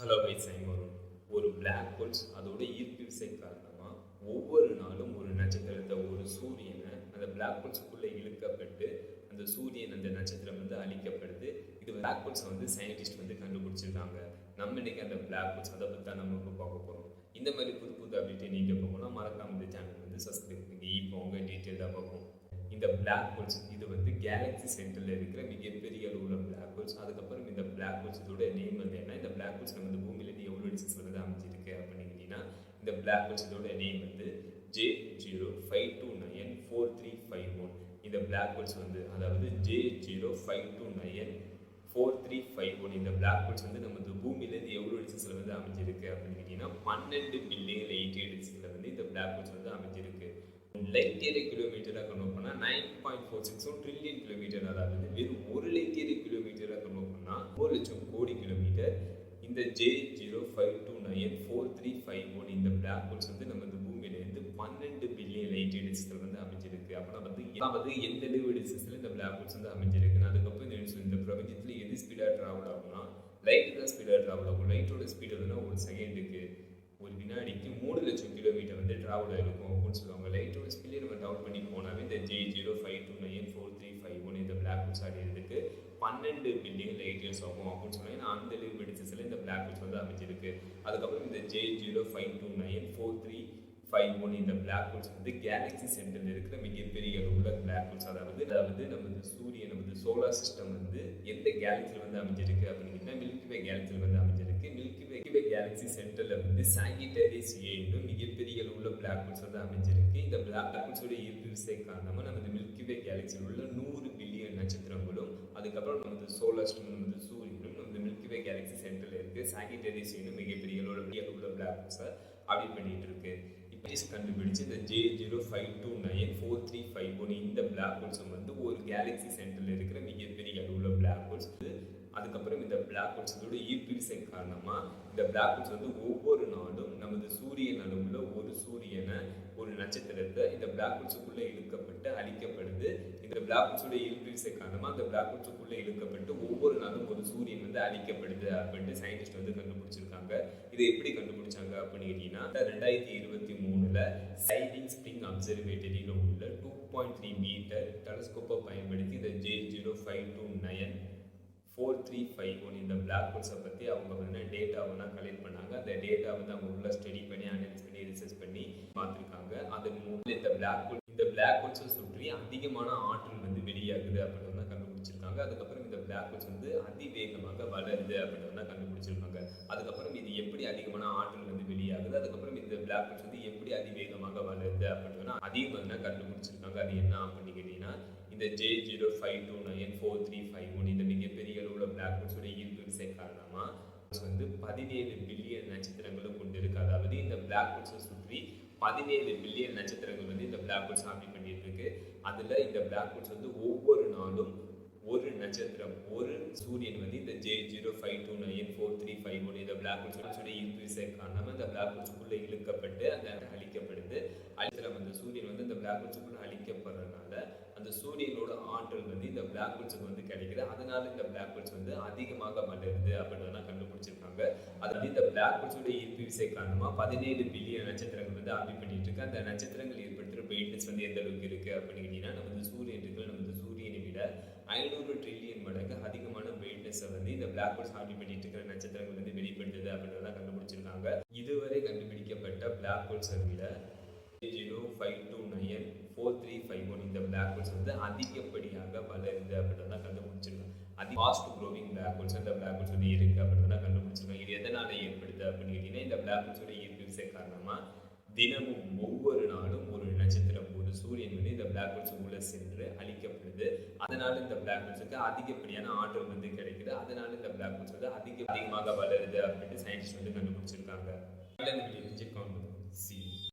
Hello guys, ஒரு black holes அதோட ஈர்ப்பு விசை காரணமாக ஒவ்வொரு நாளும் ஒரு நட்சத்திரத்தை, ஒரு சூரியனை அந்த பிளாக் ஹோல்ஸுக்குள்ளே இழுக்கப்பட்டு அந்த சூரியன் அந்த நட்சத்திரம் அழிக்கப்படுது. இது பிளாக் ஹோல்ஸை சயின்டிஸ்ட் கண்டுபிடிச்சிருக்காங்க. நம்ம இன்னைக்கு அந்த பிளாக் ஹோல்ஸ் அதை பற்றி தான் நம்ம இப்போ பார்க்க போகிறோம். இந்த மாதிரி புது புது அப்டேட் நீங்கள் போகணும்னா மறக்காம இந்த சேனல் சப்ஸ்கிரைப் பண்ணி இப்போ அவங்க டீட்டெயிலாக பார்ப்போம். இந்த பிளாக் ஹோல்ஸ் இது கேலக்ஸி சென்டரில் இருக்கிற மிகப்பெரிய அளவுள்ள பிளாக் ஹோல்ஸ். அதுக்கப்புறம் இந்த பிளாக் ஹோல்ஸ் இதோட நேம் என்ன, இந்த பிளாக் ஹோல்ஸ் நம்ம பூமியிலேருந்து எவ்வளோ டிஸ்டன்ஸில் அமைஞ்சிருக்கு அப்படின்னு கேட்டிங்கன்னா, இந்த பிளாக் ஹோல்ஸ் இதோட நேம் J05294351. இந்த பிளாக் ஹோல்ஸ் அதாவது J05294351 இந்த பிளாக் ஹோல்ஸ் நம்ம பூமியிலேருந்து எவ்வளோ டிஸ்டன்ஸில் அமைஞ்சிருக்கு அப்படின்னு கேட்டிங்கன்னா 12 பில்லியன் லைட் இயர் டிஸ்டன்ஸில் இந்த பிளாக் ஹோல்ஸ் அமைஞ்சிருக்கு. லைட் இயர் கிலோமீட்டராக கன்வெர்ட் பண்ணால் 9.46 ட்ரில்லியன் கிலோமீட்டர். அதாவது வெறும் ஒரு லைட் இயர் கிலோமீட்டராக கன்வெர்ட் பண்ணால் 1 லட்சம் கோடி கிலோமீட்டர். இந்த J05294351 இந்த பிளாக் ஹோல்ஸ் நம்ம பூமியிலேருந்து 12 பில்லியன் லைட் இயர் டிஸ்டன்ஸில் அமைஞ்சிருக்கு. அப்படின்னா எந்த அளவு டிஸ்டன்ஸில் இந்த பிளாக் ஹோல்ஸ் அமைஞ்சிருக்குன்னு அதுக்கப்புறம் இந்த பிரபஞ்சத்தில் எது ஸ்பீடாக ட்ராவல் ஆகும்னா லைட் தான் ஸ்பீடாக ட்ராவல் ஆகும். லைட்டோட ஸ்பீடு ஒரு செகண்டுக்கு ஒரு வினாடிக்கு 3 லட்சம் கிலோமீட்டர் ட்ராவல் ஆகிருக்கும் அப்படின்னு சொல்லுவாங்க. லைட்டோட ஸ்பீடை நம்ம ட்ராவல் பண்ணி போனாவே இந்த J05294351 இந்த பிளாக் ஹோல்ஸ் அடையிறதுக்கு 12 பில்லியன் லைட் இயர்ஸ் ஆகும் அப்படின்னு சொன்னாங்க. அந்த அளவு டிஸ்டன்ஸில் இந்த பிளாக் ஹோல்ஸ் அமைஞ்சிருக்கு. அதுக்கப்புறம் இந்த J05294351 இந்த பிளாக் ஹோல்ஸ் கேலக்ஸி சென்டரில் இருக்கிற மிகப்பெரிய அளவுள்ள பிளாக் ஹோல்ஸ். அதாவது நமது சூரியன், நமது சோலார் சிஸ்டம் எந்த கேலக்சியில் அமைஞ்சிருக்கு அப்படின்னா மில்கி வே கேலக்சியில் அமைஞ்சிருக்கு. மில்கி வே கேலக்ஸி சென்டரில் சாகிட்டேரியஸ் A இன்னும் மிகப்பெரிய அளவுள்ள பிளாக் ஹோல்ஸ் அமைஞ்சிருக்கு. இந்த பிளாக் ஹோல்ஸோட ஈர்ப்பு விசை காரணமாக நமது மில்கி வே கேலக்சியில் உள்ள 100 பில்லியன் நட்சத்திரங்களும், அதுக்கப்புறம் நமது சோலார் சிஸ்டம், நமது சூரியனும் நமது மில்கி வே கேலக்சி சென்டரில் இருக்குது. சாகிட்டேரியஸ் A மிகப்பெரிய அளவுள்ள பிளாக் ஹோல்ஸை ஆடிட் பண்ணிட்டு இருக்கு. கண்டுபிடிச்சு இந்த J05294351 இந்த பிளாக் ஹோல்ஸ் ஒரு கேலக்ஸி சென்டரில் இருக்கிற மிகப்பெரிய அளவுள்ள பிளாக் ஹோல்ஸ். அதுக்கப்புறம் இந்த பிளாக் ஹோல்ஸ் ஈர்ப்பு விசை காரணமாக இந்த பிளாக் ஹோல்ஸ் ஒவ்வொரு நாளும் நமது சூரியன் அளவுள்ள ஒரு சூரியனை, ஒரு நட்சத்திரத்தை இந்த பிளாக் ஹோல்ஸுக்குள்ளே இழுக்கப்பட்டு அழிக்கப்படுது. இந்த பிளாக் ஹோல்ஸோட ஈர்ப்பு விசை காரணமாக அந்த பிளாக் ஹோல்ஸுக்குள்ளே இழுக்கப்பட்டு ஒவ்வொரு நாளும் ஒரு சூரியன் அழிக்கப்படுது அப்படின்ட்டு சயின்டிஸ்ட் கண்டுபிடிச்சிருக்காங்க. இதை எப்படி கண்டுபிடிச்சாங்க அப்படின்னு கேட்டீங்கன்னா, 2023 சைடிங் ஸ்ப்ரிங் அப்சர்வேட்டரியில் உள்ள 2.3 மீட்டர் டெலஸ்கோப்பை பயன்படுத்தி இந்த J05294351 இந்த பிளாக் ஹோல்ஸை பற்றி அவங்க டேட்டாவை கலெக்ட் பண்ணாங்க. அந்த டேட்டா அவங்க உள்ள ஸ்டடி பண்ணி, அனலைஸ் பண்ணி, ரிசர்ச் பண்ணி பார்த்துருக்காங்க. அதன் மூலம் இந்த பிளாக் ஹோல்ஸை சுற்றி அதிகமான ஆற்றல் வெளியாகுது அப்படின்னு கண்டுபிடிச்சிருக்காங்க. அதுக்கப்புறம் இந்த பிளாக் ஹோல்ஸ் அதிவேகமாக வளருது அப்படின்னு கண்டுபிடிச்சிருக்காங்க. அதுக்கப்புறம் இது எப்படி அதிகமான ஆற்றல் வெளியாகுது, அதுக்கப்புறம் இந்த பிளாக் ஹோல்ஸ் எப்படி அதிவேகமாக வளருது அப்படின்னு அதிகமாக கண்டுபிடிச்சிருக்காங்க. அது என்ன அப்படின்னு கேட்டீங்கன்னா, இந்த J05294351 இந்த மிகப்பெரிய அளவுள்ள பிளாக் ஹோல்ஸோட ஈர்ப்பு விசை காரணமாக 17 பில்லியன் நட்சத்திரங்களும் கொண்டு இருக்கு. அதாவது இந்த பிளாக் ஹோல்ஸை சுற்றி 17 பில்லியன் நட்சத்திரங்கள் இந்த பிளாக் ஹோல்ஸ் ஆப்ரேட் பண்ணிட்டு இருக்கு. அதில் இந்த பிளாக் ஹோல்ஸ் ஒவ்வொரு நாளும் ஒரு நட்சத்திரம், ஒரு சூரியன் இந்த J05294351 இந்த பிளாக் ஹோல்ஸோட ஈர்ப்பு விசை காரணமாக இந்த பிளாக் ஹோல்ஸுக்குள்ளே இழுக்கப்பட்டு அந்த அழிக்கப்படுது. அந்த சூரியன் இந்த பிளாக் ஹோல்ஸுக்குள்ள அழிக்கப்படுறதுனால அந்த சூரியனோட ஆற்றல் இந்த பிளாக் ஹோல்ஸுக்கு கிடைக்குது. அதனால இந்த பிளாக் ஹோல்ஸ் அதிகமாக வளருது அப்படின்னு கண்டுபிடிச்சிருக்காங்க. அதாவது இந்த பிளாக் ஹோல்ஸோட ஈர்ப்பு விசை காரணமாக 17 பில்லியன் நட்சத்திரங்கள் ஆப்ரேட் பண்ணிட்டு இருக்கு. அந்த நட்சத்திரங்கள் ஏற்படுத்துகிற பிரைட்னஸ் எந்த அளவுக்கு இருக்கு அப்படின்னு கேட்டீங்கன்னா, நமது சூரியனை விட 500 ட்ரில்லியன் மடங்கு அதிகமான பிரைட்னஸை இந்த பிளாக் ஹோல்ஸ் ஆப்ரேட் பண்ணிட்டு இருக்கிற நட்சத்திரங்கள் வெளிப்படுத்துது அப்படின்னு கண்டுபிடிச்சிருக்காங்க. இதுவரை கண்டுபிடிக்கப்பட்ட பிளாக் ஹோல்ஸை விட J05294351 இந்த பிளாக் ஹோல்ஸ் அதிகப்படியாக வளருது அப்படின்னு கண்டுபிடிச்சிருக்காங்க. ஃபாஸ்ட் க்ரோவிங் பிளாக் ஹோல்ஸ் அந்த பிளாக் ஹோல்ஸ் இருக்கு அப்படின்னு கண்டுபிடிச்சிருக்காங்க. இது எதனால ஏற்படுது அப்படின்னு கேட்டீங்கன்னா, இந்த பிளாக் ஹோல்ஸோட ஈர்ப்பு விசை காரணமாக தினமும் ஒவ்வொரு நாளும் ஒரு நட்சத்திரம், ஒரு சூரியன் இந்த பிளாக் ஹோல்ஸ் உள்ள சென்று அழிக்கப்படுது. அதனால இந்த பிளாக் ஹோல்ஸுக்கு அதிகப்படியான ஆற்றல் கிடைக்குது. அதனால இந்த பிளாக் ஹோல்ஸ் அதிகமாக வளருது அப்படின்னு சயின்டிஸ்ட் கண்டுபிடிச்சிருக்காங்க.